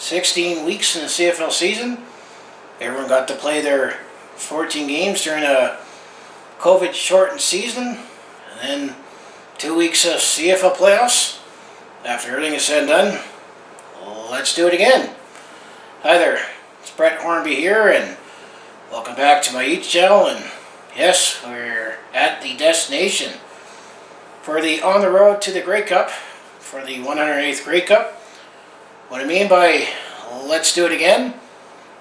16 weeks in the CFL season. Everyone got to play their 14 games during a COVID-shortened season. And then 2 weeks of CFL playoffs. After everything is said and done, let's do it again. Hi there, it's Brett Hornby here, and welcome back to my YouTube channel. And yes, we're at the destination for the On the Road to the Grey Cup, for the 108th Grey Cup. What I mean by let's do it again,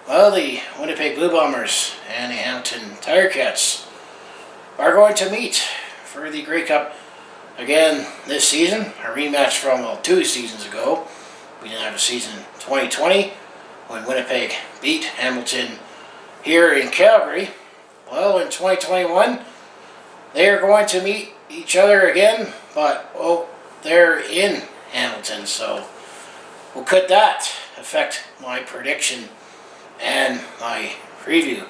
well, the Winnipeg Blue Bombers and the Hamilton Tiger Cats are going to meet for the Grey Cup again this season. A rematch from, well, 2 seasons ago. We didn't have a season in 2020 when Winnipeg beat Hamilton here in Calgary. Well, in 2021, they are going to meet each other again, but, well, they're in Hamilton, so well, could that affect my prediction and my preview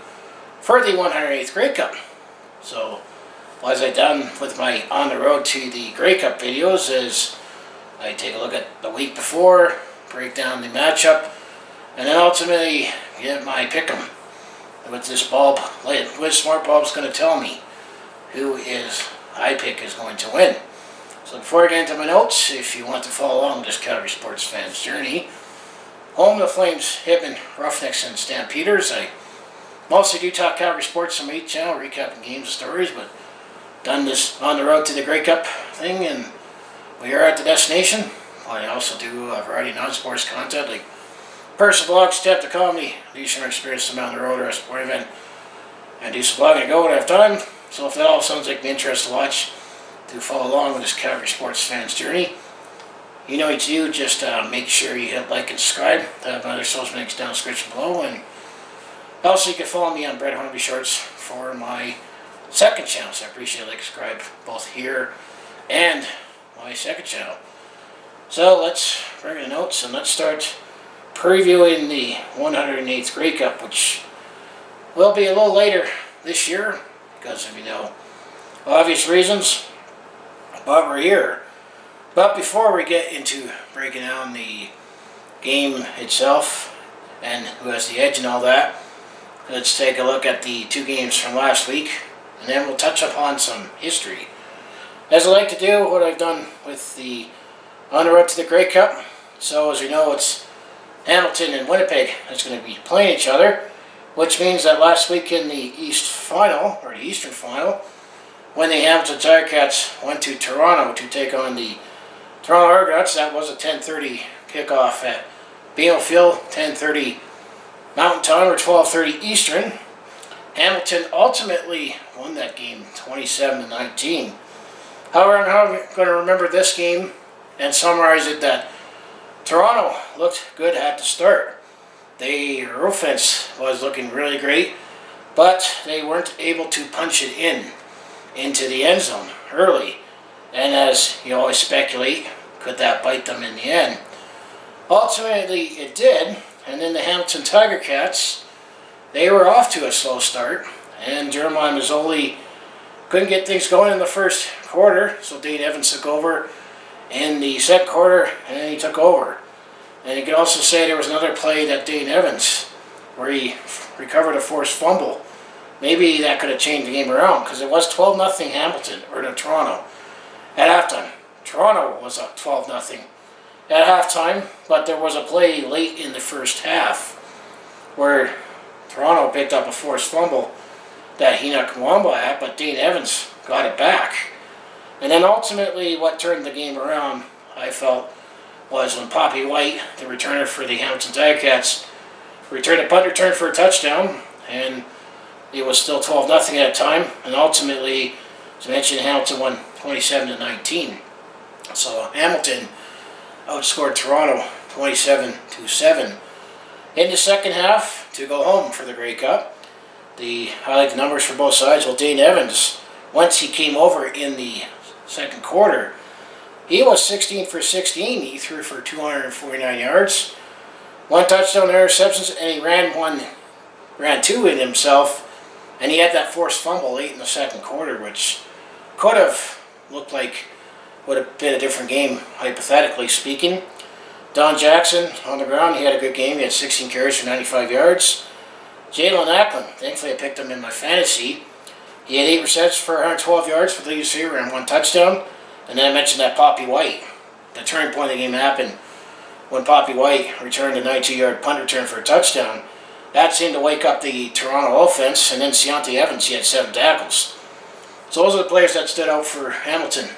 for the 108th Grey Cup? So, as I've done with my On the Road to the Grey Cup videos, is I take a look at the week before, break down the matchup, and then ultimately get my pick'em. What this smart bulb's going to tell me who I pick is going to win. So before I get into my notes, if you want to follow along this Calgary sports fan's journey, home of the Flames, Hitmen, Roughnecks, and Stampeders, I mostly do talk Calgary sports on my channel, recapping games and stories, but done this On the Road to the Grey Cup thing, and we are at the destination. I also do a variety of non-sports content, like personal vlogs, stand-up comedy, do some experience on the road or a sport event, and do some vlogging to go when I have time. So if that all sounds like an interest to watch, to follow along with this Calgary sports fan's journey, you know what to do. Just make sure you hit like and subscribe. I have my other social links down in the description below, and also you can follow me on Brett Hornby Shorts for my second channel. So I appreciate it, like, subscribe both here and my second channel. So let's bring in the notes and let's start previewing the 108th Grey Cup, which will be a little later this year because of, obvious reasons. But we're here. But before we get into breaking down the game itself and who has the edge and all that, let's take a look at the 2 games from last week, and then we'll touch upon some history. As I like to do, what I've done with the On the Road to the Grey Cup. So as we know, it's Hamilton and Winnipeg that's going to be playing each other, which means that last week in the East Final, or the Eastern Final, when the Hamilton Tiger Cats went to Toronto to take on the Toronto Argonauts, that was a 10:30 kickoff at BMO Field, 10:30 Mountain Time or 12:30 Eastern. Hamilton ultimately won that game 27-19. However, I'm going to remember this game and summarize it that Toronto looked good at the start. Their offense was looking really great, but they weren't able to punch it into the end zone early. And as you always speculate, could that bite them in the end? Ultimately, it did. And then the Hamilton Tiger Cats, they were off to a slow start, and Jeremiah Mazzoli couldn't get things going in the first quarter, so Dane Evans took over in the second quarter, and he took over. And you could also say there was another play that Dane Evans, where he recovered a forced fumble. Maybe that could have changed the game around, because it was 12-0 Hamilton, or to Toronto, at halftime. Toronto was up 12-0 at halftime, but there was a play late in the first half where Toronto picked up a forced fumble that Hina Mwamba had, but Dane Evans got it back. And then ultimately what turned the game around, I felt, was when Poppy White, the returner for the Hamilton Tiger Cats, returned a punt return for a touchdown, and it was still 12-0 at that time, and ultimately, as I mentioned, Hamilton won 27-19. So Hamilton outscored Toronto 27-7. In the second half, to go home for the Grey Cup, I like the numbers for both sides. Well, Dane Evans, once he came over in the second quarter, he was 16 for 16. He threw for 249 yards, 1 touchdown, interceptions, and he ran 2 in himself. And he had that forced fumble late in the second quarter, which could have looked like would have been a different game, hypothetically speaking. Don Jackson on the ground, he had a good game. He had 16 carries for 95 yards. Jalen Ackland, thankfully I picked him in my fantasy. He had 8 receptions for 112 yards for the lead receiver and 1 touchdown. And then I mentioned that Poppy White. The turning point of the game happened when Poppy White returned a 92-yard punt return for a touchdown. That seemed to wake up the Toronto offense. And then Deontay Evans, he had 7 tackles. So those are the players that stood out for Hamilton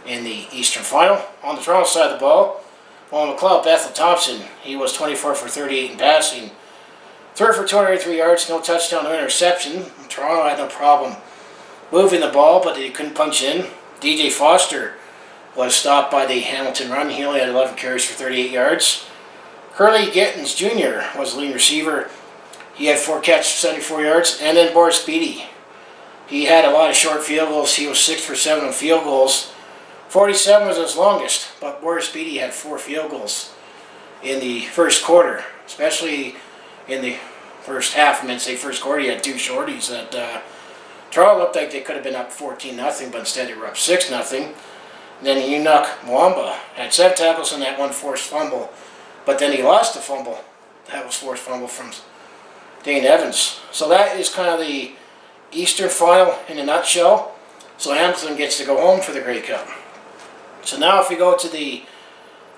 in the Eastern Final. On the Toronto side of the ball, well, McLeod Bethel Thompson, he was 24 for 38 in passing. 3 for 283 yards, no touchdown, no interception. Toronto had no problem moving the ball, but they couldn't punch in. DJ Foster was stopped by the Hamilton run. He only had 11 carries for 38 yards. Curly Gittins Jr. was the lead receiver. He had 4 catches for 74 yards. And then Boris Beatty. He had a lot of short field goals. He was 6 for 7 on field goals. 47 was his longest, but Boris Beatty had 4 field goals in the first quarter, especially in the first half. I meant to say first quarter, he had 2 shorties that Toronto looked like they could have been up 14-0, but instead they were up 6-0. Then Enoch Mwamba had 7 tackles on that 1 forced fumble, but then he lost the fumble. That was forced fumble from Dane Evans. So that is kind of the Eastern Final in a nutshell. So Hamilton gets to go home for the Grey Cup. So now if we go to the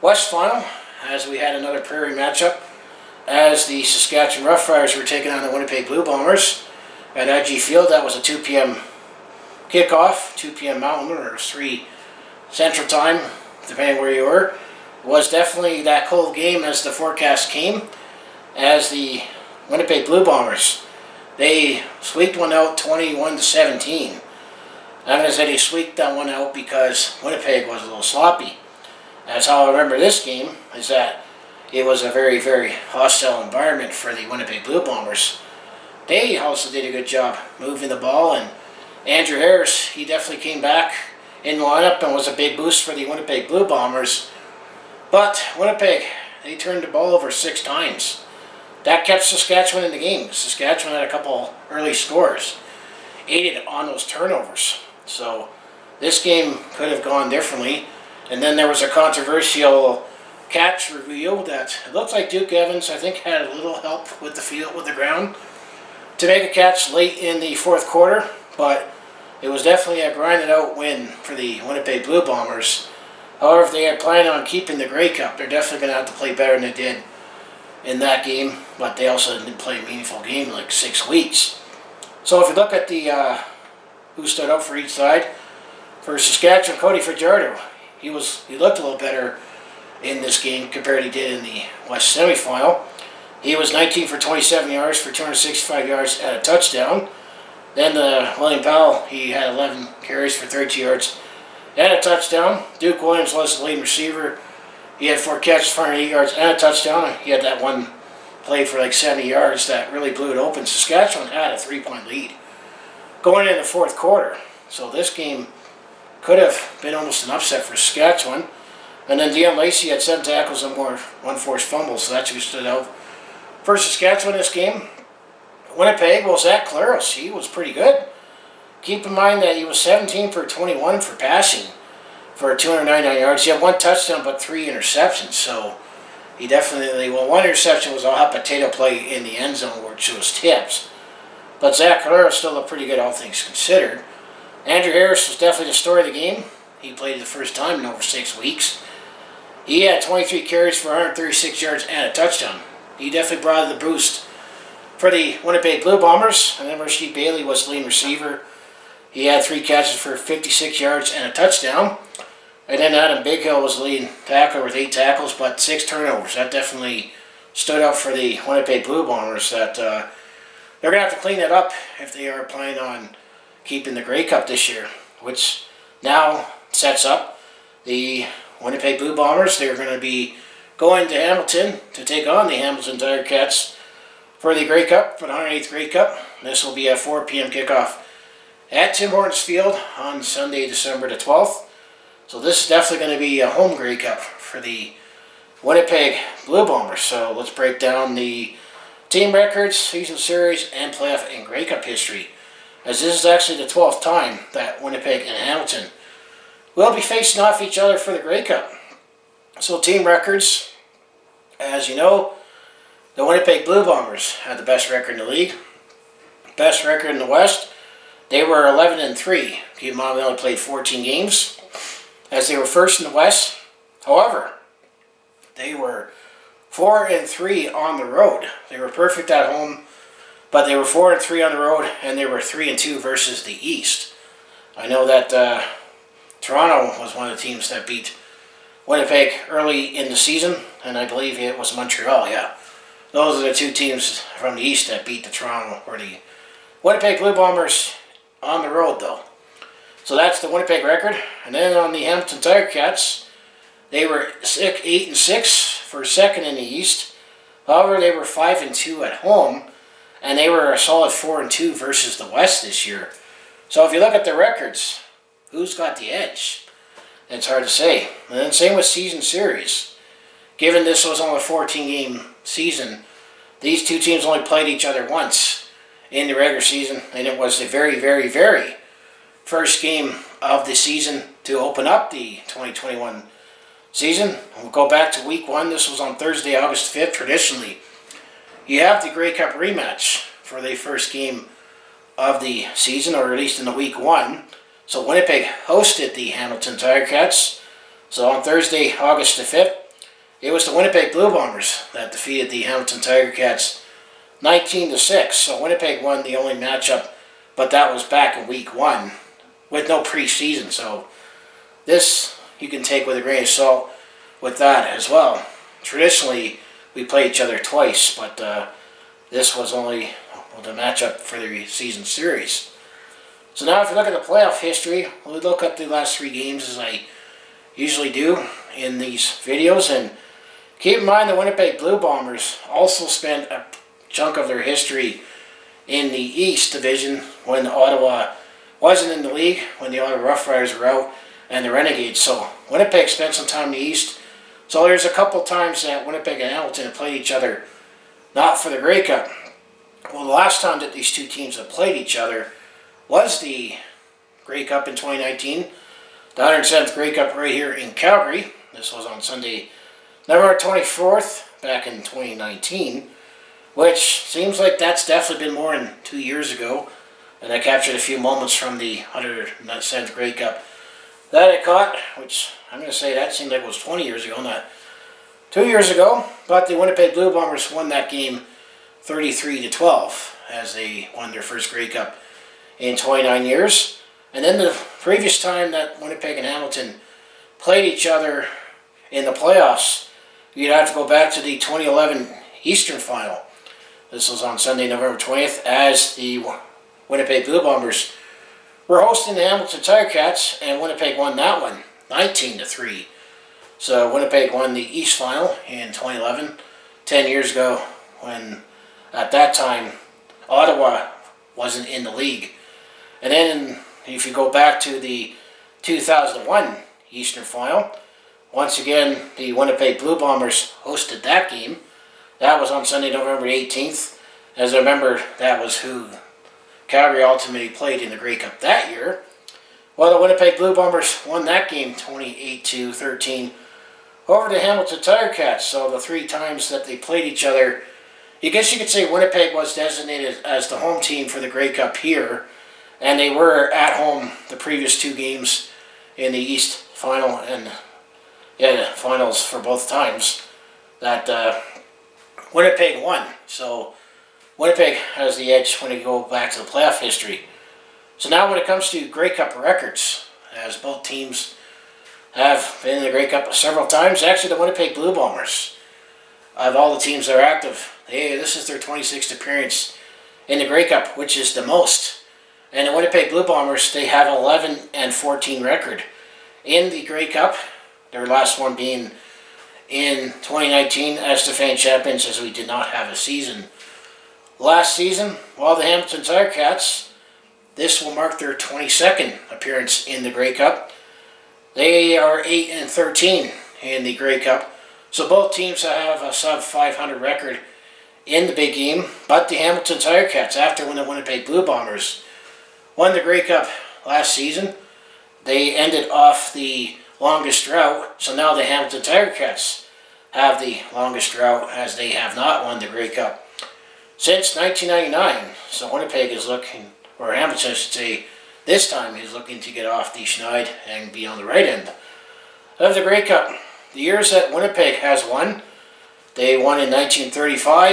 West Final, as we had another prairie matchup, as the Saskatchewan Roughriders were taking on the Winnipeg Blue Bombers at IG Field. That was a 2 p.m. kickoff, 2 p.m. Mountain or 3 Central Time, depending where you were. It was definitely that cold game as the forecast came, as the Winnipeg Blue Bombers, they squeaked one out 21-17. I'm going to say they squeaked that one out because Winnipeg was a little sloppy. That's how I remember this game, is that it was a very, very hostile environment for the Winnipeg Blue Bombers. They also did a good job moving the ball, and Andrew Harris, he definitely came back in the lineup and was a big boost for the Winnipeg Blue Bombers. But Winnipeg, they turned the ball over 6 times. That kept Saskatchewan in the game. Saskatchewan had a couple early scores, aided on those turnovers. So this game could have gone differently. And then there was a controversial catch review that it looked like Duke Evans, I think, had a little help with the field, with the ground, to make a catch late in the fourth quarter. But it was definitely a grinded out win for the Winnipeg Blue Bombers. However, if they had planned on keeping the Grey Cup, they're definitely going to have to play better than they did in that game. But they also didn't play a meaningful game in like 6 weeks. So if you look at the who stood out for each side, for Saskatchewan, Cody Fajardo, he looked a little better in this game compared to he did in the West semifinal. He was 19 for 27 yards for 265 yards and a touchdown. Then William Powell, he had 11 carries for 32 yards and a touchdown. Duke Williams was the lead receiver. He had 4 catches for 108 yards and a touchdown. He had that one play for like 70 yards that really blew it open. Saskatchewan had a 3-point lead going into the fourth quarter. So this game could have been almost an upset for Saskatchewan. And then Deion Lacey had 7 tackles and 1 forced fumble, so that's who stood out for Saskatchewan this game. Winnipeg, well, Zach Claros, he was pretty good. Keep in mind that he was 17 for 21 for passing for 299 yards. He had 1 touchdown but 3 interceptions, so he definitely, well, 1 interception was a hot potato play in the end zone, which was tips. But Zach Claros still looked pretty good, all things considered. Andrew Harris was definitely the story of the game. He played the first time in over 6 weeks. He had 23 carries for 136 yards and a touchdown. He definitely brought the boost for the Winnipeg Blue Bombers. And then Rasheed Bailey was the lead receiver. He had 3 catches for 56 yards and a touchdown. And then Adam Bighill was the lead tackler with 8 tackles but 6 turnovers. That definitely stood out for the Winnipeg Blue Bombers. That they're going to have to clean that up if they are planning on keeping the Grey Cup this year, which now sets up the Winnipeg Blue Bombers. They're going to be going to Hamilton to take on the Hamilton Tiger Cats for the Grey Cup, for the 108th Grey Cup. This will be a 4 p.m. kickoff at Tim Hortons Field on Sunday, December the 12th. So this is definitely going to be a home Grey Cup for the Winnipeg Blue Bombers. So let's break down the team records, season series, and playoff and Grey Cup history, as this is actually the 12th time that Winnipeg and Hamilton will be facing off each other for the Grey Cup. So team records, As you know, the Winnipeg Blue Bombers had the best record in the league. Best record in the West. They were 11-3. Keep in mind, they only played 14 games, as they were first in the West. However, they were 4-3 on the road. They were perfect at home, but they were 4-3 on the road, and they were 3-2 versus the East. I know that Toronto was one of the teams that beat Winnipeg early in the season, and I believe it was Montreal. Yeah, those are the two teams from the East that beat the Toronto or the Winnipeg Blue Bombers on the road, though. So that's the Winnipeg record. And then on the Hamilton Tiger Cats, they were 8-6 for second in the East. However, they were 5-2 at home, and they were a solid 4-2 versus the West this year. So if you look at the records, who's got the edge? It's hard to say. And then same with season series. Given this was only a 14-game season, these two teams only played each other once in the regular season, and it was the very, very, very first game of the season to open up the 2021 season. We'll go back to week 1. This was on Thursday, August 5th. Traditionally, you have the Grey Cup rematch for the first game of the season, or at least in the week 1. So Winnipeg hosted the Hamilton Tiger Cats. So on Thursday, August the 5th, it was the Winnipeg Blue Bombers that defeated the Hamilton Tiger Cats 19-6. So Winnipeg won the only matchup, but that was back in week 1 with no preseason. So this you can take with a grain of salt with that as well. Traditionally, we play each other twice, but this was only the matchup for the season series. So now if you look at the playoff history, we'll look at the last 3 games as I usually do in these videos. And keep in mind the Winnipeg Blue Bombers also spent a chunk of their history in the East Division when Ottawa wasn't in the league, when the Ottawa Roughriders were out, and the Renegades. So Winnipeg spent some time in the East. So there's a couple times that Winnipeg and Hamilton have played each other, not for the Grey Cup. Well, the last time that these two teams have played each other was the Grey Cup in 2019. The 107th Grey Cup right here in Calgary. This was on Sunday, November 24th, back in 2019, which seems like that's definitely been more than 2 years ago. And I captured a few moments from the 107th Grey Cup that I caught, which I'm going to say that seemed like it was 20 years ago, not 2 years ago. But the Winnipeg Blue Bombers won that game 33-12 as they won their first Grey Cup in 29 years. And then the previous time that Winnipeg and Hamilton played each other in the playoffs, you'd have to go back to the 2011 Eastern Final. This was on Sunday, November 20th, as the Winnipeg Blue Bombers were hosting the Hamilton Tiger Cats, and Winnipeg won that one 19-3. So Winnipeg won the East Final in 2011, 10 years ago, when at that time Ottawa wasn't in the league. And then if you go back to the 2001 Eastern Final, once again the Winnipeg Blue Bombers hosted that game. That was on Sunday, November 18th. As I remember, that was who Calgary ultimately played in the Grey Cup that year. Well, the Winnipeg Blue Bombers won that game 28-13 over the Hamilton Tiger Cats. So the 3 times that they played each other, I guess you could say Winnipeg was designated as the home team for the Grey Cup here, and they were at home the previous 2 games in the East Final, and the finals for both times that Winnipeg won. So Winnipeg has the edge when you go back to the playoff history. So now when it comes to Grey Cup records, as both teams have been in the Grey Cup several times, actually the Winnipeg Blue Bombers, of all the teams that are active, this is their 26th appearance in the Grey Cup, which is the most. And the Winnipeg Blue Bombers, they have 11-14 record in the Grey Cup. Their last one being in 2019 as defending champions, as we did not have a season last season. While the Hamilton Tiger Cats, this will mark their 22nd appearance in the Grey Cup. They are 8-13 in the Grey Cup. So both teams have a sub-500 record in the big game. But the Hamilton Tiger Cats, after when the Winnipeg Blue Bombers won the Grey Cup last season, they ended off the longest drought. So now the Hamilton Tiger Cats have the longest drought, as they have not won the Grey Cup since 1999. So Winnipeg is looking, or Hamilton I should say, this time is looking to get off the schneid and be on the right end of the Grey Cup. The years that Winnipeg has won, they won in 1935,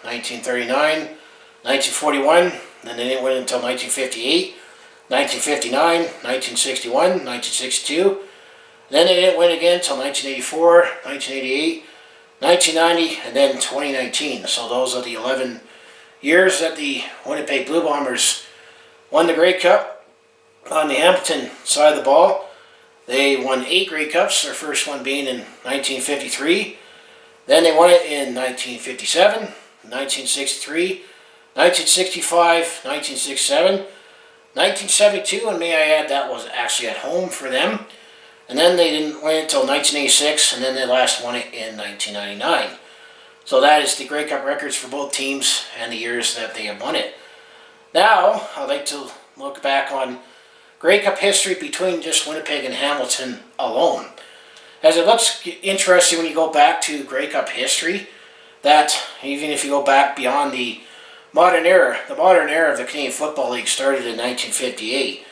1939, 1941, then they didn't win until 1958, 1959, 1961, 1962. Then they didn't win again until 1984, 1988, 1990, and then 2019. So those are the 11 years that the Winnipeg Blue Bombers won the Grey Cup. On the Hamilton side of the ball, they won 8 Grey Cups, their first one being in 1953. Then they won it in 1957, 1963, 1965, 1967, 1972, and may I add that was actually at home for them. And then they didn't win it until 1986, and then they last won it in 1999. So that is the Grey Cup records for both teams and the years that they have won it. Now, I'd like to look back on Grey Cup history between just Winnipeg and Hamilton alone. As it looks interesting when you go back to Grey Cup history, that even if you go back beyond the modern era of the Canadian Football League started in 1958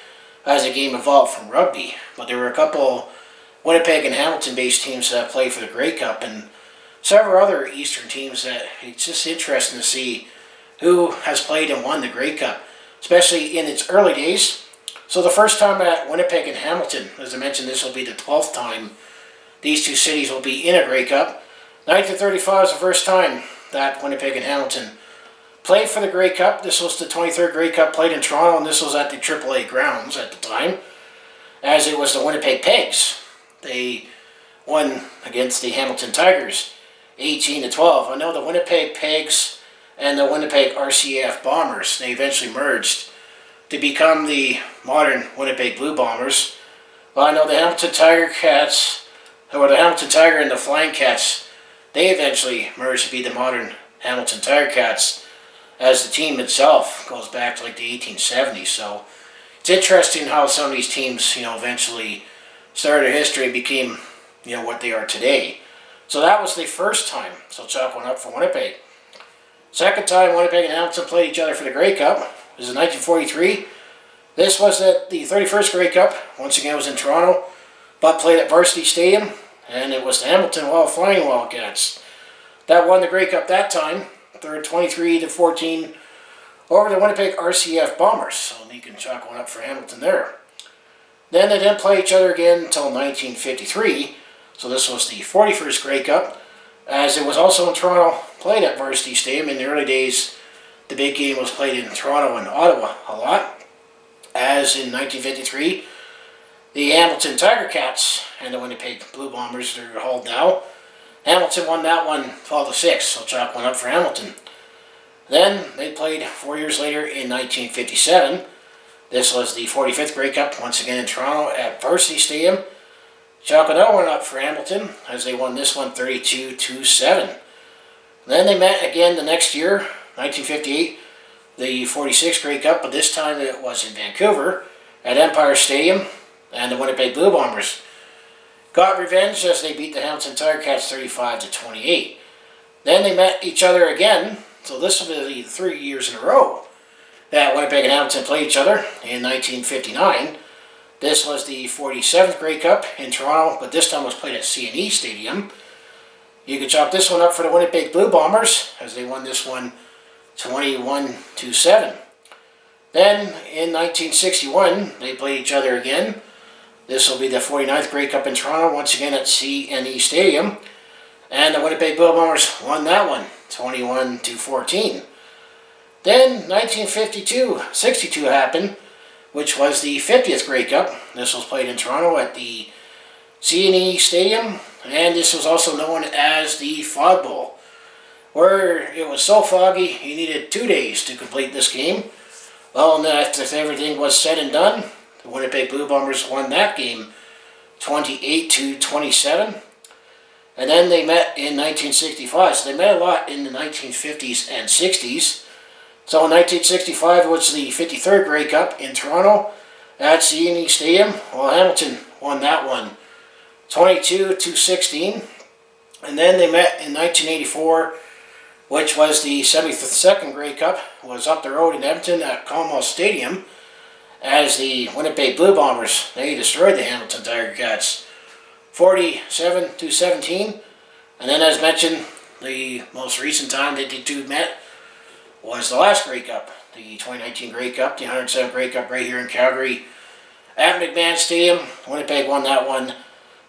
as the game evolved from rugby. But there were a couple Winnipeg and Hamilton-based teams that played for the Grey Cup and several other Eastern teams that it's just interesting to see who has played and won the Grey Cup, especially in its early days. So the first time at Winnipeg and Hamilton, as I mentioned, this will be the 12th time these two cities will be in a Grey Cup. 1935 was the first time that Winnipeg and Hamilton played for the Grey Cup. This was the 23rd Grey Cup played in Toronto, and this was at the AAA grounds at the time, as it was the Winnipeg Pegs. They won against the Hamilton Tigers, 18-12. I know the Winnipeg Pegs and the Winnipeg RCF Bombers, they eventually merged to become the modern Winnipeg Blue Bombers. Well, I know the Hamilton Tiger Cats, or the Hamilton Tiger and the Flying Cats, they eventually merged to be the modern Hamilton Tiger Cats, as the team itself goes back to like the 1870s. So it's interesting how some of these teams, eventually started their history and became, what they are today. So that was the first time. So chalk one up for Winnipeg. Second time Winnipeg and Hamilton played each other for the Grey Cup was in 1943. This was at the 31st Grey Cup. Once again, it was in Toronto, but played at Varsity Stadium, and it was the Hamilton Flying Wildcats that won the Grey Cup that time. 23-14 over the Winnipeg RCF Bombers. So you can chalk one up for Hamilton there. Then they didn't play each other again until 1953. So this was the 41st Grey Cup, as it was also in Toronto, played at Varsity Stadium. In the early days, the big game was played in Toronto and Ottawa a lot. As in 1953, the Hamilton Tiger Cats and the Winnipeg Blue Bombers, they're hauled now. Hamilton won that one 12-6, so chalk one up for Hamilton. Then they played 4 years later in 1957. This was the 45th Grey Cup, once again in Toronto at Varsity Stadium. Chalk another one up for Hamilton, as they won this one 32-7. Then they met again the next year, 1958, the 46th Grey Cup, but this time it was in Vancouver at Empire Stadium, and the Winnipeg Blue Bombers got revenge as they beat the Hamilton Tiger Cats 35-28. Then they met each other again, so this will be the 3 years in a row that Winnipeg and Hamilton played each other in 1959. This was the 47th Grey Cup in Toronto, but this time was played at CNE Stadium. You can chalk this one up for the Winnipeg Blue Bombers, as they won this one 21-7. Then in 1961, they played each other again. This will be the 49th Grey Cup in Toronto, once again at CNE Stadium. And the Winnipeg Blue Bombers won that one, 21-14. Then 1962 happened, which was the 50th Grey Cup. This was played in Toronto at the CNE Stadium, and this was also known as the Fog Bowl, where it was so foggy you needed 2 days to complete this game. Well, and after everything was said and done, the Winnipeg Blue Bombers won that game 28-27. And then they met in 1965. So they met a lot in the 1950s and 60s. So in 1965 was the 53rd Grey Cup in Toronto at CNE Stadium. Well, Hamilton won that one 22-16. And then they met in 1984, which was the 72nd Grey Cup, was up the road in Edmonton at Commonwealth Stadium, as the Winnipeg Blue Bombers, they destroyed the Hamilton Tiger Cats 47-17. And then, as mentioned, the most recent time that the two met was the last Grey Cup, the 2019 Grey Cup, the 107th Grey Cup right here in Calgary at McMahon Stadium. Winnipeg won that one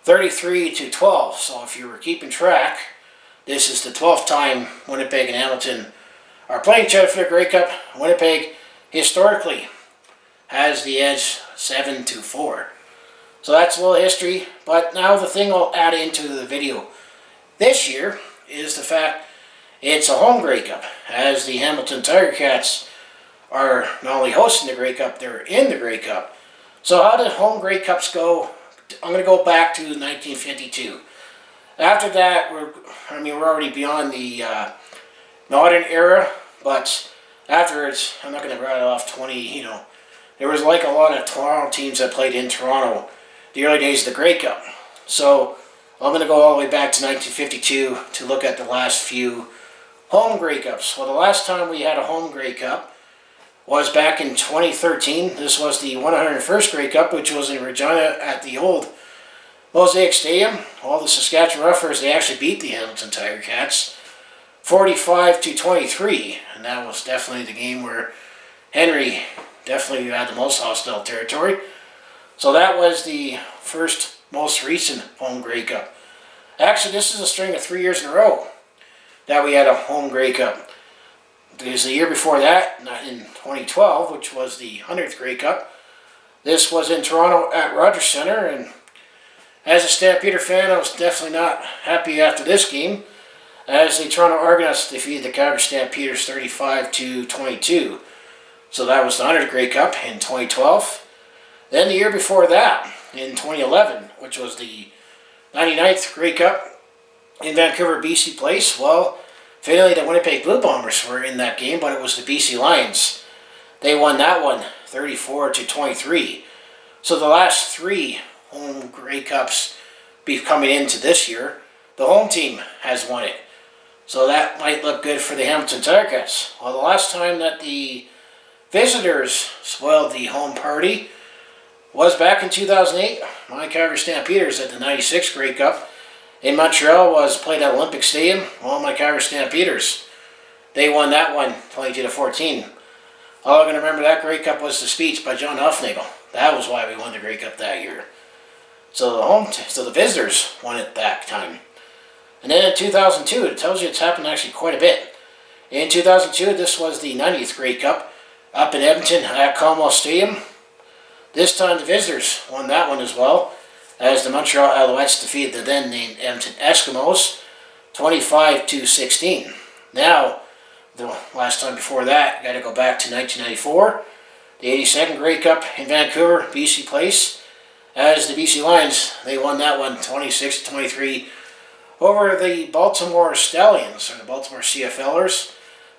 33-12. So if you were keeping track, this is the 12th time Winnipeg and Hamilton are playing each other for the Grey Cup. Winnipeg historically has the edge 7-4. So that's a little history, but now the thing I'll add into the video this year is the fact it's a home Grey Cup, as the Hamilton Tiger Cats are not only hosting the Grey Cup, they're in the Grey Cup. So how did home Grey Cups go? I'm going to go back to 1952. After that, we're already beyond the modern era, but afterwards, I'm not going to rattle off 20, there was like a lot of Toronto teams that played in Toronto the early days of the Grey Cup. So I'm going to go all the way back to 1952 to look at the last few home Grey Cups. Well, the last time we had a home Grey Cup was back in 2013. This was the 101st Grey Cup, which was in Regina at the old Mosaic Stadium. All the Saskatchewan Roughriders, they actually beat the Hamilton Tiger Cats 45-23, and that was definitely the game where Henry definitely had the most hostile territory. So that was the first most recent home Grey Cup. Actually, this is a string of 3 years in a row that we had a home Grey Cup. Because the year before that, in 2012, which was the 100th Grey Cup, this was in Toronto at Rogers Centre, and as a Stampeder fan, I was definitely not happy after this game, as the Toronto Argonauts defeated the Calgary Stampeders 35-22. So that was the 100th Grey Cup in 2012. Then the year before that, in 2011, which was the 99th Grey Cup in Vancouver, BC Place. Well, finally the Winnipeg Blue Bombers were in that game, but it was the BC Lions. They won that one 34-23. So the last three home Grey Cups be coming into this year, the home team has won it. So that might look good for the Hamilton Tiger Cats. Well, the last time that the visitors spoiled the home party was back in 2008. My Calgary Stampeders at the 96th Grey Cup in Montreal was played at Olympic Stadium. All my Calgary Stampeders, they won that one 22-14. All I'm going to remember that Grey Cup was the speech by John Huffnagel. That was why we won the Grey Cup that year. So the visitors won it that time. And then in 2002, it tells you it's happened actually quite a bit. In 2002, this was the 90th Grey Cup up in Edmonton at Commonwealth Stadium. This time the visitors won that one as well, as the Montreal Alouettes defeated the then named Edmonton Eskimos 25-16. Now, the last time before that, got to go back to 1994, the 82nd Grey Cup in Vancouver, BC Place, as the BC Lions, they won that one 26-23 over the Baltimore Stallions, or the Baltimore CFLers.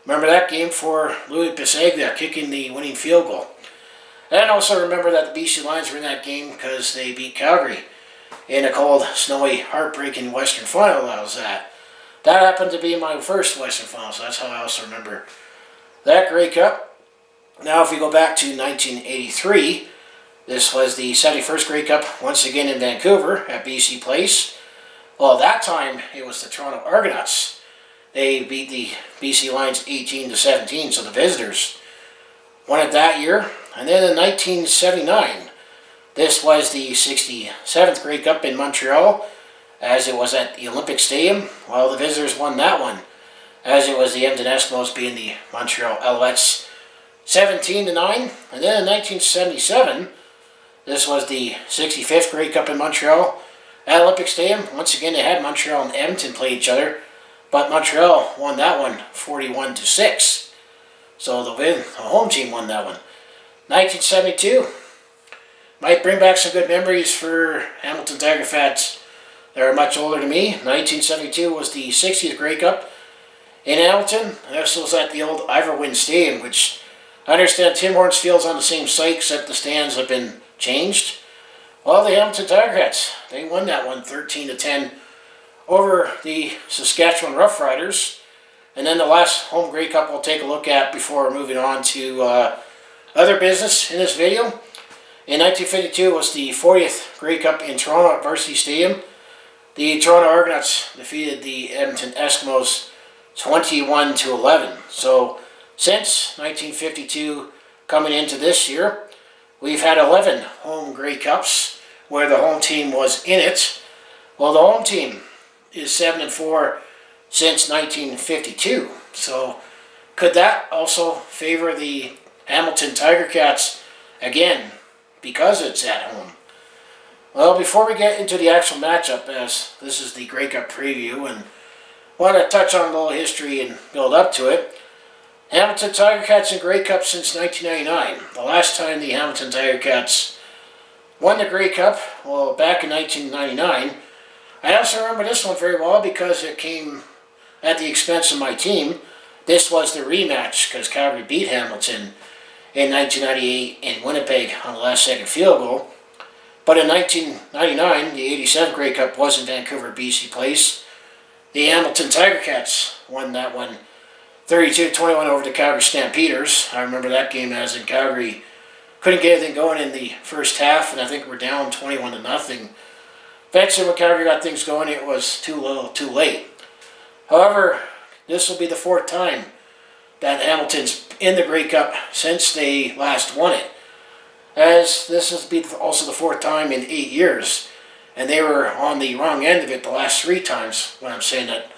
Remember that game for Louis Pisaglia kicking the winning field goal. And also remember that the BC Lions were in that game because they beat Calgary in a cold, snowy, heartbreaking Western final that was at. That happened to be my first Western final, so that's how I also remember that Grey Cup. Now if we go back to 1983, this was the 71st Grey Cup, once again in Vancouver at BC Place. Well, that time it was the Toronto Argonauts. They beat the BC Lions 18-17, so the visitors won it that year. And then in 1979, this was the 67th Grey Cup in Montreal, as it was at the Olympic Stadium. Well, the visitors won that one, as it was the Edmonton Eskimos beating the Montreal Alouettes 17-9. And then in 1977, this was the 65th Grey Cup in Montreal at Olympic Stadium. Once again, they had Montreal and Edmonton play each other, but Montreal won that one 41-6. So the home team won that one. 1972 might bring back some good memories for Hamilton Tiger fans that are much older than me. 1972 was the 60th Grey Cup in Hamilton. This was at the old Iverwin Stadium, which I understand Tim Hortons Field's on the same site, except the stands have been changed. Well, the Hamilton Tiger Cats, they won that one 13-10 over the Saskatchewan Roughriders. And then the last home Grey Cup we'll take a look at before moving on to other business in this video. In 1952 was the 40th Grey Cup in Toronto at Varsity Stadium. The Toronto Argonauts defeated the Edmonton Eskimos 21-11. So since 1952 coming into this year, we've had 11 home Grey Cups where the home team was in it. Well, the home team is 7-4 since 1952. So could that also favor the Hamilton Tiger Cats again because it's at home? Well, before we get into the actual matchup, as this is the Grey Cup preview, and want to touch on a little history and build up to it. Hamilton Tiger Cats in Grey Cup since 1999. The last time the Hamilton Tiger Cats won the Grey Cup, well, back in 1999. I also remember this one very well because it came at the expense of my team. This was the rematch because Calgary beat Hamilton in 1998 in Winnipeg on the last second field goal. But in 1999, the 87 Grey Cup was in Vancouver, BC Place. The Hamilton Tiger Cats won that one 32-21 over the Calgary Stampeders. I remember that game as in Calgary couldn't get anything going in the first half, and I think we're down 21-0. Eventually, when Calgary got things going, it was too little, too late. However, this will be the fourth time that Hamilton's in the Grey Cup since they last won it, as this will be also the fourth time in 8 years, and they were on the wrong end of it the last 3 times. When I'm saying that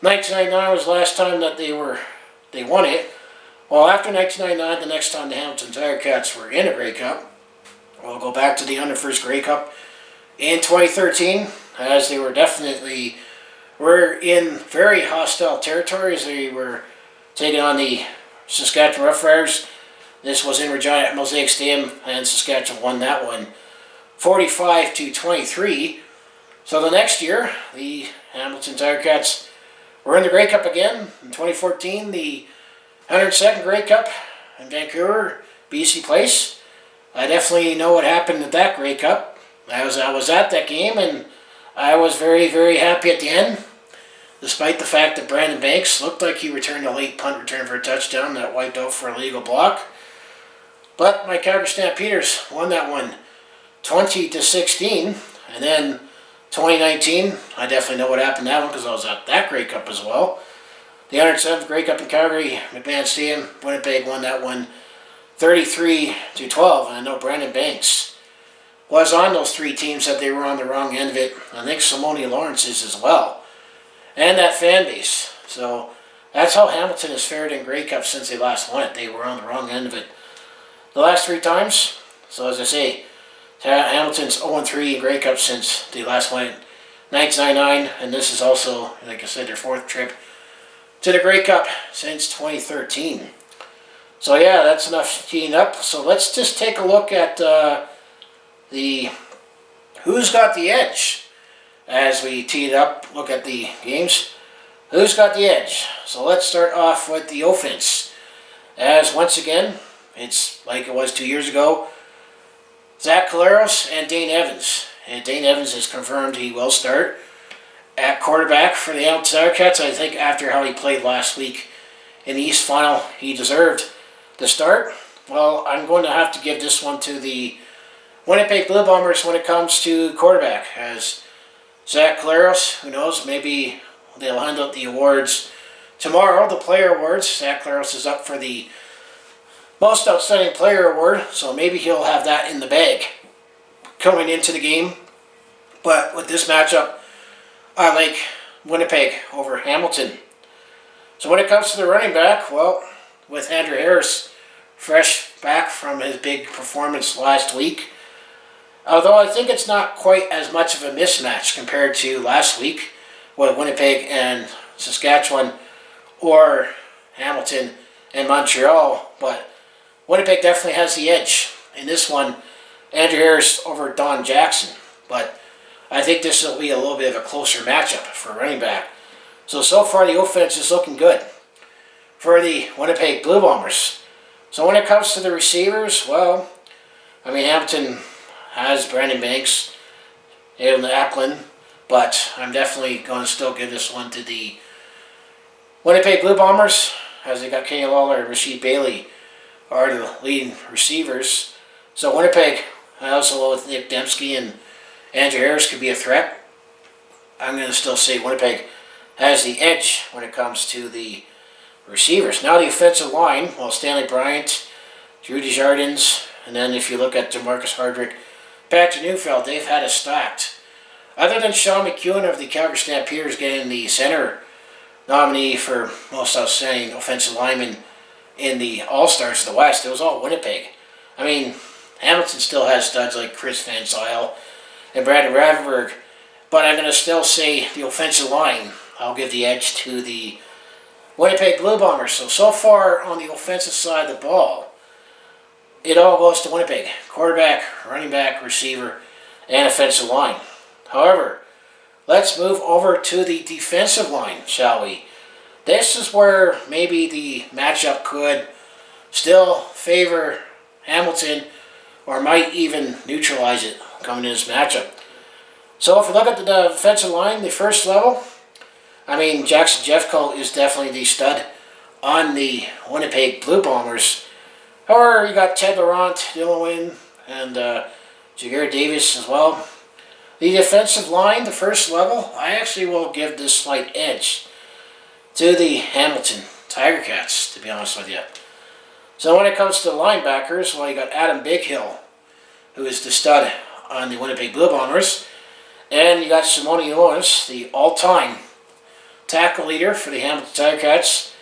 1999 was the last time that they won it. Well, after 1999, the next time the Hamilton Tiger Cats were in a Grey Cup, we'll go back to the first Grey Cup in 2013, as they were in very hostile territories. They were taking on the Saskatchewan Roughriders. This was in Regina at Mosaic Stadium, and Saskatchewan won that one 45-23. So the next year, the Hamilton Tiger Cats were in the Grey Cup again. In 2014, the 102nd Grey Cup in Vancouver, BC Place. I definitely know what happened at that Grey Cup. I was at that game, and I was very, very happy at the end, despite the fact that Brandon Banks looked like he returned a late punt return for a touchdown that wiped out for a legal block. But my Calgary Stampeders won that one 20-16, and then 2019, I definitely know what happened in that one because I was at that Grey Cup as well. The 107th Grey Cup in Calgary, McMahon Stadium, Winnipeg won that one 33-12, and I know Brandon Banks was on those 3 teams that they were on the wrong end of it. I think Simone Lawrence is as well, and that fan base. So that's how Hamilton has fared in Grey Cup since they last won it. They were on the wrong end of it the last 3 times. So as I say, Hamilton's 0-3 in Grey Cup since they last won it 1999, and this is also, like I said, their 4th trip to the Grey Cup since 2013. So yeah, that's enough teeing up. So let's just take a look at the who's got the edge as we tee it up. Look at the games. Who's got the edge? So let's start off with the offense, as once again it's like it was 2 years ago. Zach Collaros and Dane Evans. And Dane Evans has confirmed he will start at quarterback for the Hamilton Tiger Cats. I think after how he played last week in the East Final, he deserved the start. Well, I'm going to have to give this one to the Winnipeg Blue Bombers when it comes to quarterback, as Zach Collaros, who knows, maybe they'll hand out the awards tomorrow, the player awards. Zach Collaros is up for the Most Outstanding Player Award, so maybe he'll have that in the bag coming into the game. But with this matchup, I like Winnipeg over Hamilton. So when it comes to the running back, well, with Andrew Harris fresh back from his big performance last week, although I think it's not quite as much of a mismatch compared to last week with Winnipeg and Saskatchewan or Hamilton and Montreal, but Winnipeg definitely has the edge in this one. Andrew Harris over Don Jackson, but I think this will be a little bit of a closer matchup for running back. So far the offense is looking good for the Winnipeg Blue Bombers. So when it comes to the receivers, well, I mean, Hamilton has Brandon Banks, Aiden Ackland, but I'm definitely going to still give this one to the Winnipeg Blue Bombers, as they got Kenny Lawler and Rasheed Bailey are the leading receivers. So Winnipeg, I also with Nick Dembski and Andrew Harris could be a threat. I'm going to still say Winnipeg has the edge when it comes to the receivers. Now the offensive line, well, Stanley Bryant, Drew Desjardins, and then if you look at DeMarcus Hardrick, Patrick Neufeld, they've had it stacked. Other than Sean McEwen of the Calgary Stampeders getting the center nominee for most outstanding offensive lineman in the All-Stars of the West, it was all Winnipeg. I mean, Hamilton still has studs like Chris Van Zyl and Brandon Ravenberg, but I'm going to still say the offensive line, I'll give the edge to the Winnipeg Blue Bombers. So far on the offensive side of the ball, it all goes to Winnipeg. Quarterback, running back, receiver, and offensive line. However, let's move over to the defensive line, shall we? This is where maybe the matchup could still favor Hamilton or might even neutralize it coming in this matchup. So if we look at the defensive line, the first level, I mean, Jackson Jeffcoat is definitely the stud on the Winnipeg Blue Bombers. However, you got Ted Laurent, Dylan Wynn, and Jagger Davis as well. The defensive line, the first level, I actually will give this slight edge to the Hamilton Tiger Cats, to be honest with you. So when it comes to linebackers, well, you got Adam Bighill, who is the stud on the Winnipeg Blue Bombers. And you got Simone Ionis, the all-time tackle leader for the Hamilton Tiger Cats.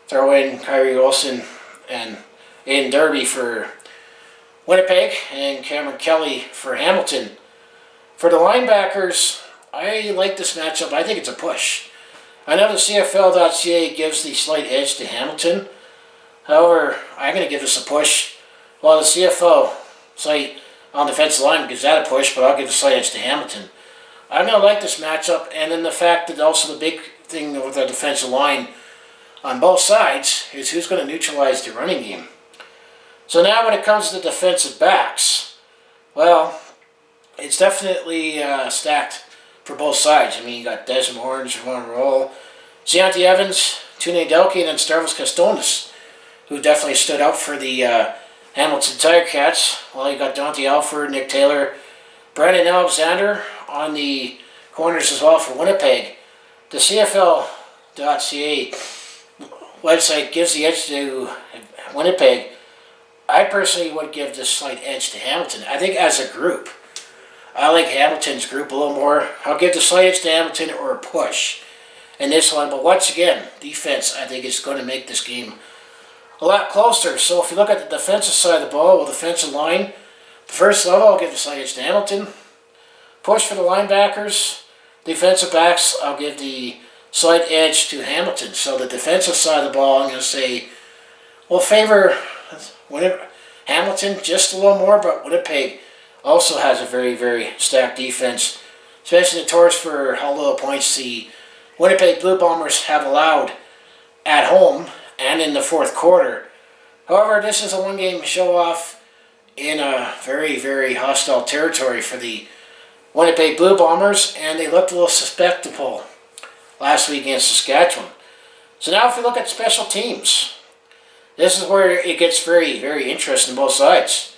Throw in Kyrie Olsen and Aiden Derby for Winnipeg and Cameron Kelly for Hamilton. For the linebackers, I like this matchup. I think it's a push. I know the CFL.ca gives the slight edge to Hamilton. However, I'm going to give this a push. While the CFL site on the defensive line gives that a push, but I'll give the slight edge to Hamilton. I'm going to like this matchup, and then the fact that also the big thing with the defensive line on both sides is who's going to neutralize the running game. So now when it comes to the defensive backs, well, it's definitely stacked for both sides. I mean, you got Desmond Horn, Javon Roll, Deontay Evans, Tune Delkey, and then Stavros Kastonis, who definitely stood out for the Hamilton Tiger Cats. Well, you got Dante Alford, Nick Taylor, Brandon Alexander on the corners as well for Winnipeg. The CFL.ca website gives the edge to Winnipeg. I personally would give this slight edge to Hamilton. I think as a group, I like Hamilton's group a little more. I'll give the slight edge to Hamilton or a push in this one. But once again, defense, I think, is going to make this game a lot closer. So if you look at the defensive side of the ball, with the defensive line, the first level, I'll give the slight edge to Hamilton. Push for the linebackers. Defensive backs, I'll give the slight edge to Hamilton. So the defensive side of the ball, I'm going to say, will favor Hamilton just a little more, but Winnipeg also has a very, very stacked defense, especially the tours for how little points the Winnipeg Blue Bombers have allowed at home and in the fourth quarter. However, this is a one-game show-off in a very, very hostile territory for the Winnipeg Blue Bombers, and they looked a little susceptible last week against Saskatchewan. So now if we look at special teams, this is where it gets very, very interesting on both sides.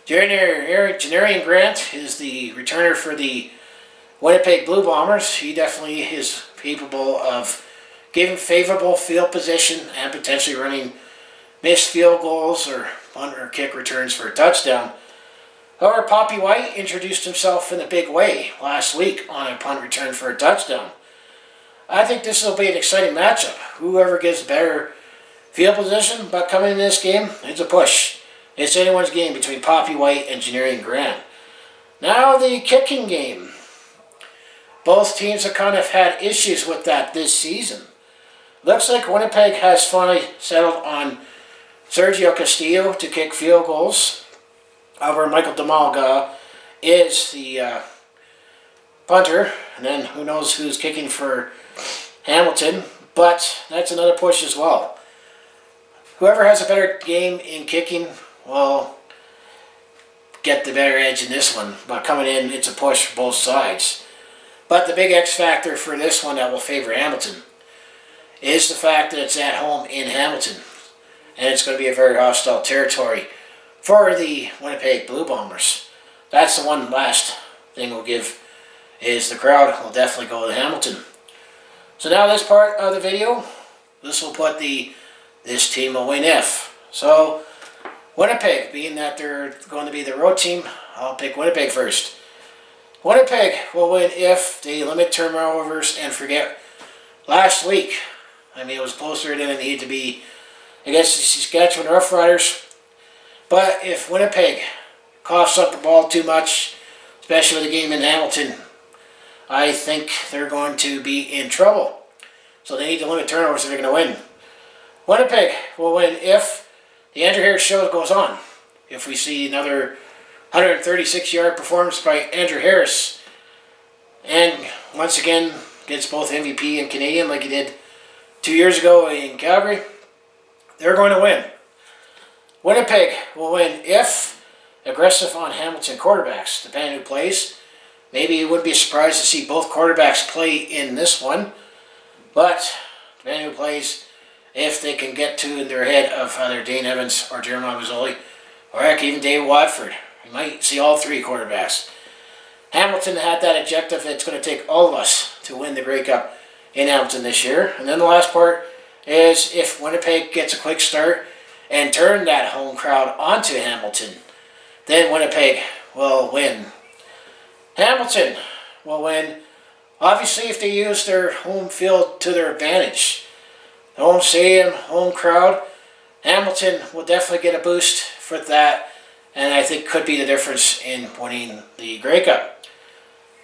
Janarian Grant is the returner for the Winnipeg Blue Bombers. He definitely is capable of giving favorable field position and potentially running missed field goals or punt or kick returns for a touchdown. However, Poppy White introduced himself in a big way last week on a punt return for a touchdown. I think this will be an exciting matchup. Whoever gets better field position, but coming in this game, it's a push. It's anyone's game between Poppy White and Janarian Grant. Now the kicking game. Both teams have kind of had issues with that this season. Looks like Winnipeg has finally settled on Sergio Castillo to kick field goals. However, Michael Demalga is the punter, and then who knows who's kicking for Hamilton, but that's another push as well. Whoever has a better game in kicking will get the better edge in this one, but coming in, it's a push for both sides. But the big X factor for this one that will favor Hamilton is the fact that it's at home in Hamilton. And it's going to be a very hostile territory for the Winnipeg Blue Bombers. That's the one last thing we'll give, is the crowd will definitely go to Hamilton. So now this part of the video, this will put this team will win if. So Winnipeg, being that they're going to be the road team, I'll pick Winnipeg first. Winnipeg will win if they limit turnovers and forget last week. I mean, it was closer than it needed to be against the Saskatchewan Roughriders. But if Winnipeg coughs up the ball too much, especially with the game in Hamilton, I think they're going to be in trouble. So they need to limit turnovers if they're going to win. Winnipeg will win if the Andrew Harris show goes on. If we see another 136-yard performance by Andrew Harris, and once again gets both MVP and Canadian like he did 2 years ago in Calgary, they're going to win. Winnipeg will win if aggressive on Hamilton quarterbacks, depending who plays. Maybe you wouldn't be surprised to see both quarterbacks play in this one, but depending who plays, if they can get to in their head of either Dane Evans or Jeremiah Mazzoli, or heck, even Dave Watford. You might see all three quarterbacks. Hamilton had that objective. It's going to take all of us to win the Grey Cup in Hamilton this year. And then the last part is if Winnipeg gets a quick start and turn that home crowd onto Hamilton, then Winnipeg will win. Hamilton will win, obviously, if they use their home field to their advantage. The home stadium, home crowd, Hamilton will definitely get a boost for that, and I think could be the difference in winning the Grey Cup.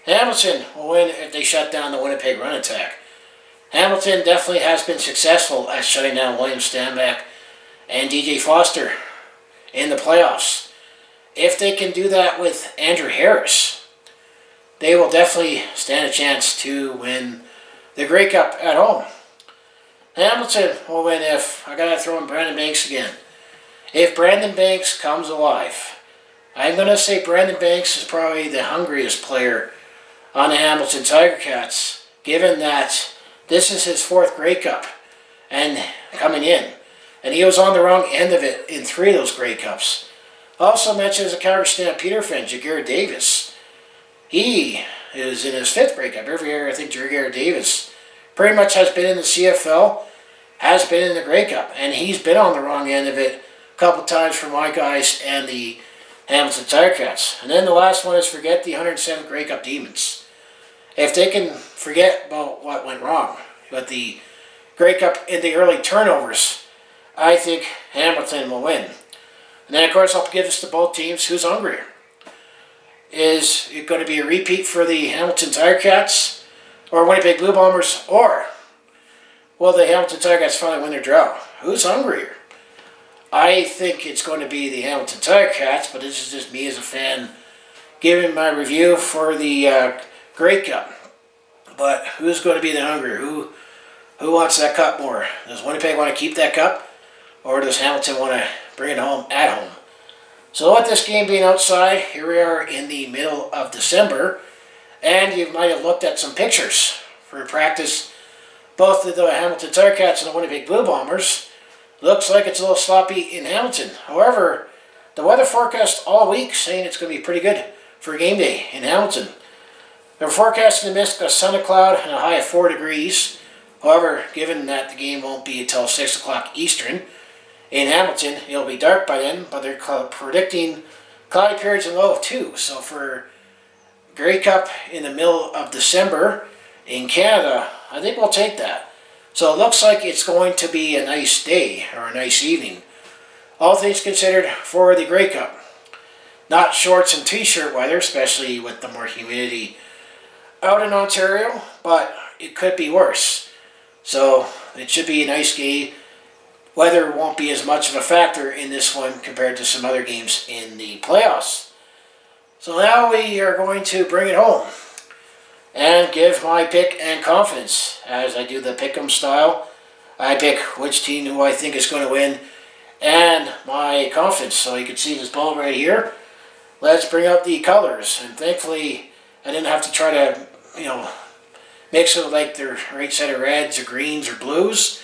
Hamilton will win if they shut down the Winnipeg run attack. Hamilton definitely has been successful at shutting down William Stanback and DJ Foster in the playoffs. If they can do that with Andrew Harris, they will definitely stand a chance to win the Grey Cup at home. Hamilton will win if, I gotta throw in Brandon Banks again, if Brandon Banks comes alive. I'm going to say Brandon Banks is probably the hungriest player on the Hamilton Tiger Cats, given that this is his fourth Grey Cup and coming in. And he was on the wrong end of it in 3 of those Grey Cups. Also mentioned as a Calgary Stampeder fan, Jaguar Davis. He is in his 5th Grey Cup. Every year I think Jaguar Davis pretty much has been in the CFL, has been in the Grey Cup, and he's been on the wrong end of it a couple times for my guys and the Hamilton Tiger Cats. And then the last one is forget the 107th Grey Cup Demons. If they can forget about what went wrong with the Grey Cup in the early turnovers, I think Hamilton will win. And then of course I'll give this to both teams. Who's hungrier? Is it going to be a repeat for the Hamilton Tiger Cats or Winnipeg Blue Bombers, or will the Hamilton Tiger Cats finally win their drought? Who's hungrier? I think it's going to be the Hamilton Tiger Cats, but this is just me as a fan giving my review for the Grey Cup. But who's going to be the hungrier? Who wants that cup more? Does Winnipeg want to keep that cup, or does Hamilton want to bring it home at home? So with this game being outside, here we are in the middle of December, and you might have looked at some pictures for practice. Both of the Hamilton Tiger Cats and the Winnipeg Blue Bombers. Looks like it's a little sloppy in Hamilton. However, the weather forecast all week saying it's going to be pretty good for game day in Hamilton. They're forecasting a mist, a sun, a cloud, and a high of 4 degrees. However, given that the game won't be until 6 o'clock Eastern in Hamilton, it'll be dark by then, but they're predicting cloudy periods and low of 2. So for Grey Cup in the middle of December in Canada, I think we'll take that. So it looks like it's going to be a nice day or a nice evening. All things considered for the Grey Cup. Not shorts and t-shirt weather, especially with the more humidity out in Ontario, but it could be worse. So it should be a nice game. Weather won't be as much of a factor in this one compared to some other games in the playoffs. So now we are going to bring it home and give my pick and confidence as I do the pick'em style. I pick which team who I think is going to win and my confidence. So you can see this ball right here. Let's bring out the colors, and thankfully I didn't have to try to mix of like their right set of reds or greens or blues,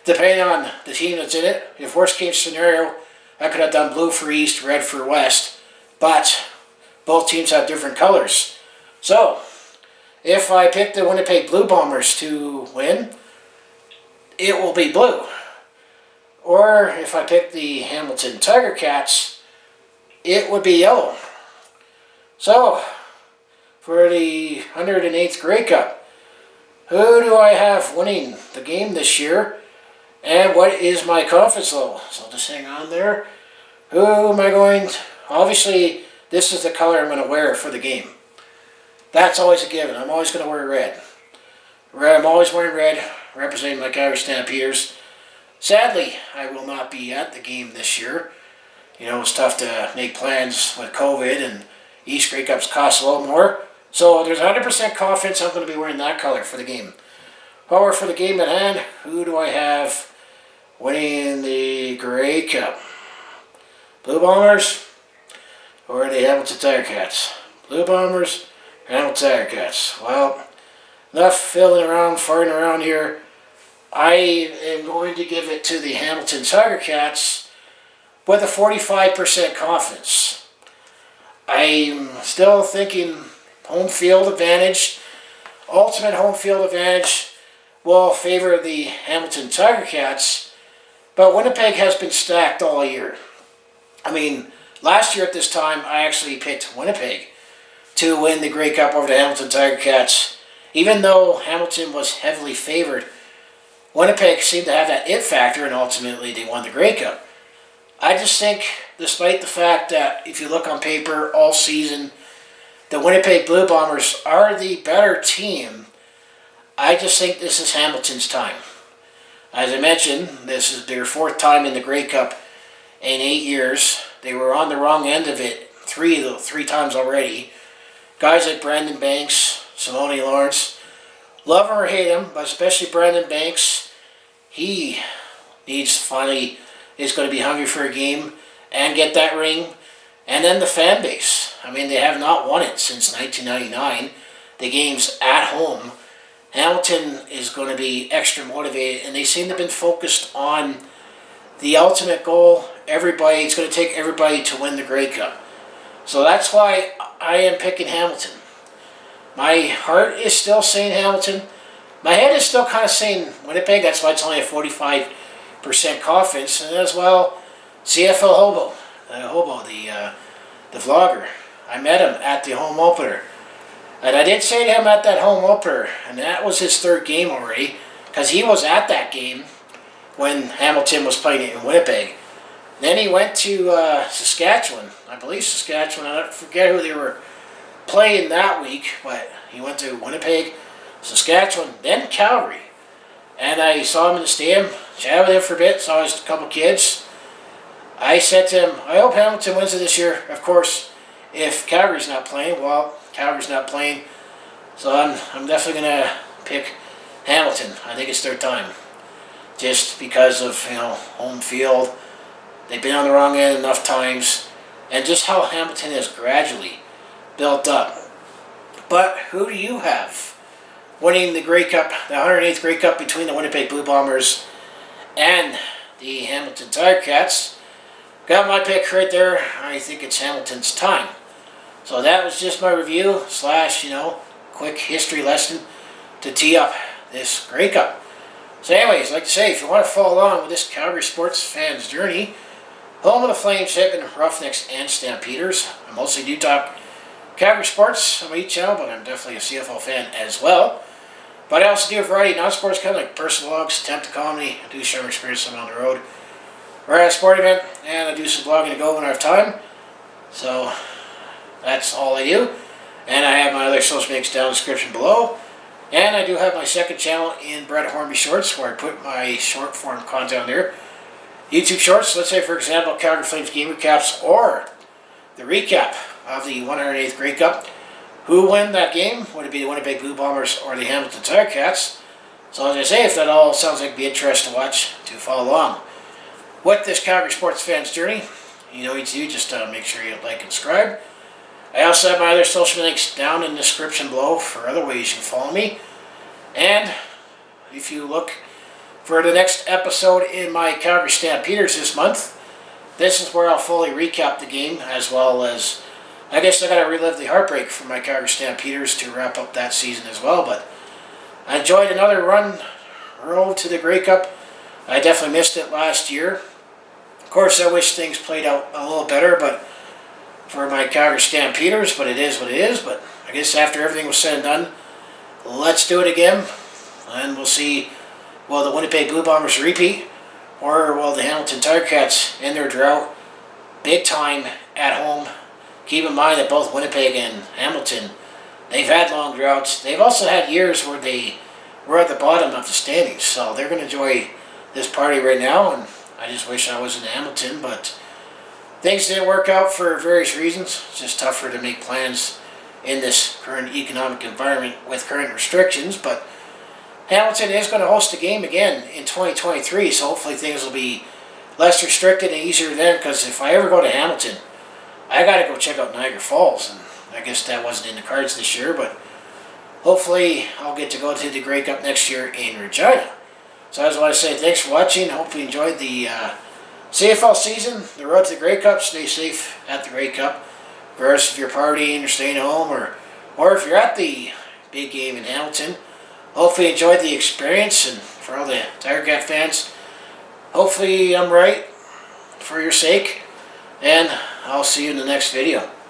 depending on the team that's in it. If worst case scenario, I could have done blue for East, red for West, but both teams have different colors. So, if I pick the Winnipeg Blue Bombers to win, it will be blue. Or if I pick the Hamilton Tiger Cats, it would be yellow. So, for the 108th Grey Cup, who do I have winning the game this year? And what is my confidence level? So just hang on there. Who am I going to... Obviously, this is the color I'm going to wear for the game. That's always a given. I'm always going to wear red. I'm always wearing red, representing my Calgary Stampeders. Sadly, I will not be at the game this year. It's tough to make plans with COVID, and East Grey Cups cost a little more. So there's 100% confidence I'm going to be wearing that color for the game. However, for the game at hand, who do I have winning the Grey Cup? Blue Bombers or the Hamilton Tiger Cats? Blue Bombers or Hamilton Tiger Cats? Well, enough farting around here. I am going to give it to the Hamilton Tiger Cats with a 45% confidence. I'm still thinking home field advantage, ultimate home field advantage will favor the Hamilton Tiger Cats, but Winnipeg has been stacked all year. Last year at this time, I actually picked Winnipeg to win the Grey Cup over the Hamilton Tiger Cats. Even though Hamilton was heavily favored, Winnipeg seemed to have that it factor, and ultimately they won the Grey Cup. I just think, despite the fact that if you look on paper all season, the Winnipeg Blue Bombers are the better team, I just think this is Hamilton's time. As I mentioned, this is their 4th time in the Grey Cup in 8 years. They were on the wrong end of it three times already. Guys like Brandon Banks, Simone Lawrence, love him or hate him, but especially Brandon Banks, he is going to be hungry for a game and get that ring. And then the fan base. They have not won it since 1999. The game's at home. Hamilton is going to be extra motivated, and they seem to have been focused on the ultimate goal. It's going to take everybody to win the Grey Cup. So that's why I am picking Hamilton. My heart is still saying Hamilton. My head is still kind of saying Winnipeg. That's why it's only a 45% confidence. And as well, CFL Hobo, the vlogger. I met him at the home opener. And I did say to him at that home opener, and that was his 3rd game already, because he was at that game when Hamilton was playing it in Winnipeg. Then he went to Saskatchewan. I believe Saskatchewan. I forget who they were playing that week, but he went to Winnipeg, Saskatchewan, then Calgary. And I saw him in the stadium, chatted with him for a bit, saw his couple kids. I said to him, I hope Hamilton wins it this year. Of course, if Calgary's not playing, well, Calgary's not playing. So I'm definitely going to pick Hamilton. I think it's their time. Just because of, home field. They've been on the wrong end enough times. And just how Hamilton has gradually built up. But who do you have winning the Grey Cup, the 108th Grey Cup between the Winnipeg Blue Bombers and the Hamilton Tiger Cats? Got my pick right there. I think it's Hamilton's time. So that was just my review / quick history lesson to tee up this Grey Cup. So anyways, like to say, if you want to follow along with this Calgary sports fan's journey, home of the Flames, Hitmen, Roughnecks, and Stampeders, I mostly do talk Calgary sports on my channel, but I'm definitely a CFL fan as well. But I also do a variety of non-sports content like personal vlogs, attempt to comedy. I do share my experience on the road. We're at a sport event, and I do some vlogging to go when I have time. So that's all I do. And I have my other social links down in the description below. And I do have my second channel in Brett Hornby Shorts, where I put my short form content on there. YouTube Shorts, let's say for example Calgary Flames game recaps, or the recap of the 108th Grey Cup. Who won that game? Would it be the Winnipeg Blue Bombers or the Hamilton Tiger Cats? So as I say, if that all sounds like it'd be interesting to watch, to follow along with this Calgary sports fan's journey, you know what you do, just make sure you like and subscribe. I also have my other social links down in the description below for other ways you can follow me. And if you look for the next episode in my Calgary Stampeders this month, this is where I'll fully recap the game, as well as, I guess I gotta relive the heartbreak for my Calgary Stampeders to wrap up that season as well. But I enjoyed another road to the Grey Cup. I definitely missed it last year. Of course, I wish things played out a little better, but for my Calgary Stampeders, but it is what it is. But I guess after everything was said and done, let's do it again, and we'll see, will the Winnipeg Blue Bombers repeat, or will the Hamilton Tiger Cats end their drought big time at home? Keep in mind that both Winnipeg and Hamilton, they've had long droughts. They've also had years where they were at the bottom of the standings, so they're going to enjoy this party right now, and I just wish I was in Hamilton, but things didn't work out for various reasons. It's just tougher to make plans in this current economic environment with current restrictions, but Hamilton is going to host a game again in 2023, so hopefully things will be less restricted and easier then, because if I ever go to Hamilton, I got to go check out Niagara Falls, and I guess that wasn't in the cards this year, but hopefully I'll get to go to the Grey Cup next year in Regina. So I just want to say thanks for watching. Hope you enjoyed the CFL season, the road to the Grey Cup. Stay safe at the Grey Cup, regardless if you're partying or staying home, or if you're at the big game in Hamilton. Hopefully you enjoyed the experience, and for all the Tiger Cat fans, hopefully I'm right for your sake, and I'll see you in the next video.